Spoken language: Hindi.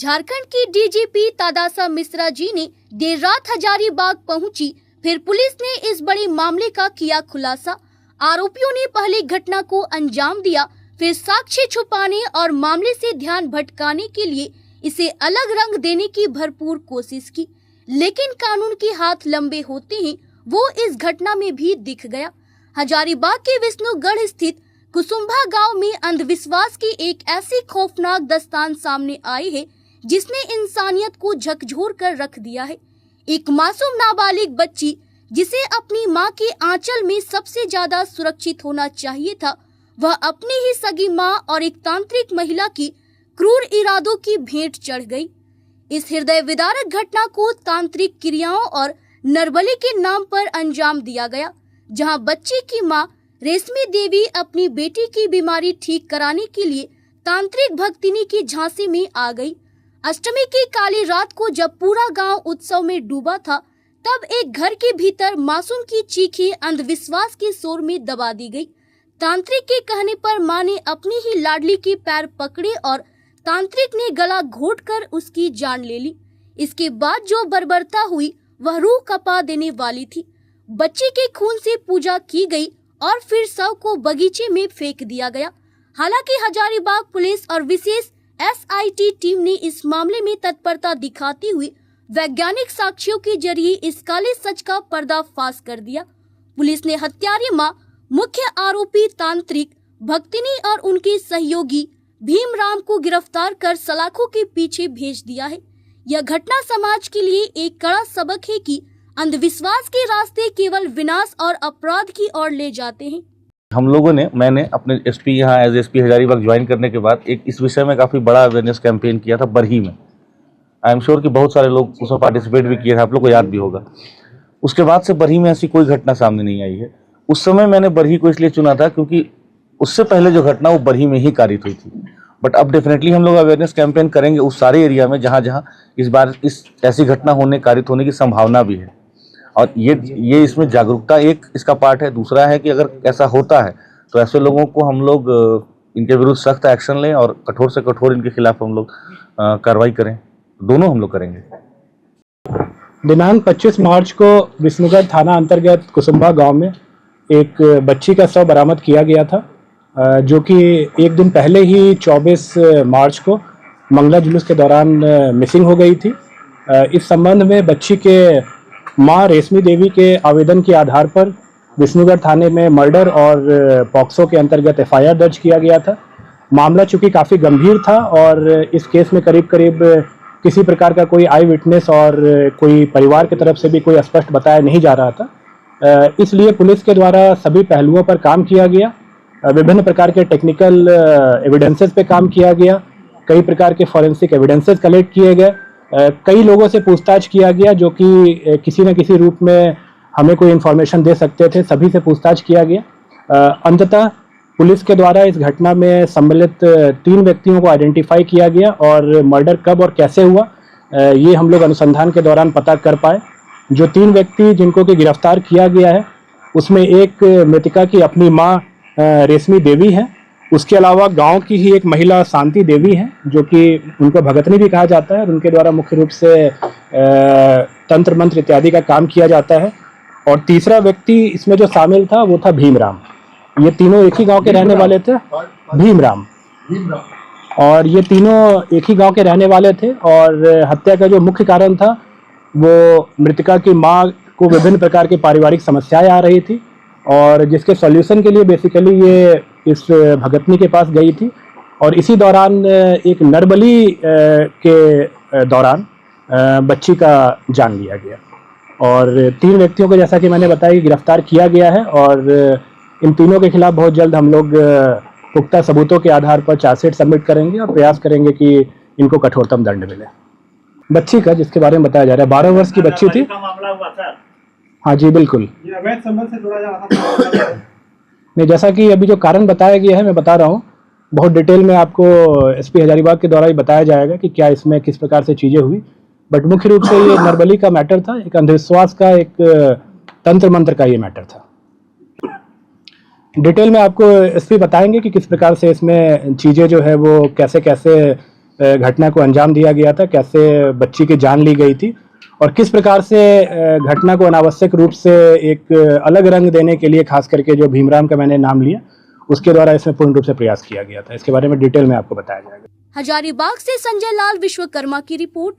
झारखंड की डीजीपी तादासा मिश्रा जी ने देर रात हजारीबाग पहुंची। फिर पुलिस ने इस बड़े मामले का किया खुलासा। आरोपियों ने पहले घटना को अंजाम दिया, फिर साक्ष्य छुपाने और मामले से ध्यान भटकाने के लिए इसे अलग रंग देने की भरपूर कोशिश की, लेकिन कानून के हाथ लंबे होते हैं वो इस घटना में भी दिख गया। हजारीबाग के विष्णुगढ़ स्थित कुसुम्भा गांव में अंधविश्वास की एक ऐसी खौफनाक दास्तान सामने आई है जिसने इंसानियत को झकझोर कर रख दिया है। एक मासूम नाबालिग बच्ची जिसे अपनी मां के आंचल में सबसे ज्यादा सुरक्षित होना चाहिए था, वह अपनी ही सगी मां और एक तांत्रिक महिला की क्रूर इरादों की भेंट चढ़ गई। इस हृदय विदारक घटना को तांत्रिक क्रियाओं और नरबली के नाम पर अंजाम दिया गया, जहां बच्ची की मां रेशमी देवी अपनी बेटी की बीमारी ठीक कराने के लिए तांत्रिक भक्तिनी की झांसे में आ गई। अष्टमी की काली रात को जब पूरा गांव उत्सव में डूबा था, तब एक घर के भीतर मासूम की चीखें अंधविश्वास के शोर में दबा दी गई। तांत्रिक के कहने पर मां ने अपनी ही लाडली के पैर पकड़े और तांत्रिक ने गला घोंटकर उसकी जान ले ली। इसके बाद जो बर्बरता हुई वह रूह कपा देने वाली थी। बच्चे के खून से पूजा की गई और फिर शव को बगीचे में फेंक दिया गया। हालांकि हजारीबाग पुलिस और विशेष SIT टीम ने इस मामले में तत्परता दिखाते हुए वैज्ञानिक साक्ष्यों के जरिए इस काले सच का पर्दाफाश कर दिया। पुलिस ने हत्यारी मां, मुख्य आरोपी तांत्रिक भक्तिनी और उनके सहयोगी भीमराम को गिरफ्तार कर सलाखों के पीछे भेज दिया है। यह घटना समाज के लिए एक कड़ा सबक है कि अंधविश्वास के रास्ते केवल विनाश और अपराध की ओर ले जाते हैं। हम लोगों ने मैंने अपने SP यहाँ एज SP हजारीबाग ज्वाइन करने के बाद एक इस विषय में काफ़ी बड़ा अवेयरनेस कैंपेन किया था बरही में। आई एम श्योर कि बहुत सारे लोग उसमें पार्टिसिपेट भी किए थे, आप लोग को याद भी होगा। उसके बाद से बरही में ऐसी कोई घटना सामने नहीं आई है। उस समय मैंने बरही को इसलिए चुना था क्योंकि उससे पहले जो घटना वो बरही में ही कारित हुई थी। बट अब डेफिनेटली हम लोग अवेयरनेस कैंपेन करेंगे उस सारे एरिया में जहाँ जहाँ इस बार इस ऐसी घटना कारित होने की संभावना भी है। और ये इसमें जागरूकता एक इसका पार्ट है। दूसरा है कि अगर ऐसा होता है तो ऐसे लोगों को हम लोग इनके विरुद्ध सख्त एक्शन लें और कठोर से कठोर इनके खिलाफ हम लोग कार्रवाई करें। दोनों हम लोग करेंगे। दिनांक 25 मार्च को विष्णुगढ़ थाना अंतर्गत कुसुम्भा गांव में एक बच्ची का शव बरामद किया गया था, जो कि एक दिन पहले ही 24 मार्च को मंगला जुलूस के दौरान मिसिंग हो गई थी। इस संबंध में बच्ची के मां रेशमी देवी के आवेदन के आधार पर विष्णुगढ़ थाने में मर्डर और पॉक्सो के अंतर्गत FIR दर्ज किया गया था। मामला चूंकि काफ़ी गंभीर था और इस केस में करीब करीब किसी प्रकार का कोई आई विटनेस और कोई परिवार की तरफ से भी कोई स्पष्ट बताया नहीं जा रहा था, इसलिए पुलिस के द्वारा सभी पहलुओं पर काम किया गया। विभिन्न प्रकार के टेक्निकल एविडेंसेस पे काम किया गया, कई प्रकार के फॉरेंसिक एविडेंसेस कलेक्ट किए गए, कई लोगों से पूछताछ किया गया जो कि किसी न किसी रूप में हमें कोई इन्फॉर्मेशन दे सकते थे। सभी से पूछताछ किया गया। अंततः पुलिस के द्वारा इस घटना में सम्मिलित 3 व्यक्तियों को आइडेंटिफाई किया गया और मर्डर कब और कैसे हुआ ये हम लोग अनुसंधान के दौरान पता कर पाए। जो 3 व्यक्ति जिनको कि गिरफ्तार किया गया है उसमें एक मृतका की अपनी माँ रेशमी देवी है। उसके अलावा गांव की ही एक महिला शांति देवी है, जो कि उनको भगतनी भी कहा जाता है और उनके द्वारा मुख्य रूप से तंत्र मंत्र इत्यादि का काम किया जाता है। और तीसरा व्यक्ति इसमें जो शामिल था वो था भीमराम। ये तीनों एक ही गांव के रहने वाले थे। भीमराम और ये तीनों एक ही गांव के रहने वाले थे। और हत्या का जो मुख्य कारण था वो मृतका की माँ को विभिन्न प्रकार की पारिवारिक समस्याएं आ रही थी और जिसके सॉल्यूशन के लिए बेसिकली ये इस भगतनी के पास गई थी। और इसी दौरान एक नरबली के दौरान बच्ची का जान लिया गया और 3 व्यक्तियों को जैसा कि मैंने बताया कि गिरफ्तार किया गया है और इन तीनों के खिलाफ बहुत जल्द हम लोग पुख्ता सबूतों के आधार पर चार्जशीट सबमिट करेंगे और प्रयास करेंगे कि इनको कठोरतम दंड मिले। बच्ची का जिसके बारे में बताया जा रहा है 12 वर्ष की बच्ची थी। हाँ जी बिल्कुल। ये अवैध संबंध से जुड़ा जा रहा था। नहीं, जैसा कि अभी जो कारण बताया गया है मैं बता रहा हूँ, बहुत डिटेल में आपको SP हजारीबाग के द्वारा ही बताया जाएगा कि क्या इसमें किस प्रकार से चीज़ें हुई। बट मुख्य रूप से ये नरबली का मैटर था, एक अंधविश्वास का, एक तंत्र मंत्र का ये मैटर था। डिटेल में आपको SP बताएंगे कि किस प्रकार से इसमें चीज़ें जो है वो कैसे कैसे घटना को अंजाम दिया गया था, कैसे बच्ची की जान ली गई थी और किस प्रकार से घटना को अनावश्यक रूप से एक अलग रंग देने के लिए, खास करके जो भीमराम का मैंने नाम लिया, उसके द्वारा इसमें पूर्ण रूप से प्रयास किया गया था। इसके बारे में डिटेल में आपको बताया जाएगा। हजारीबाग से संजय लाल विश्वकर्मा की रिपोर्ट।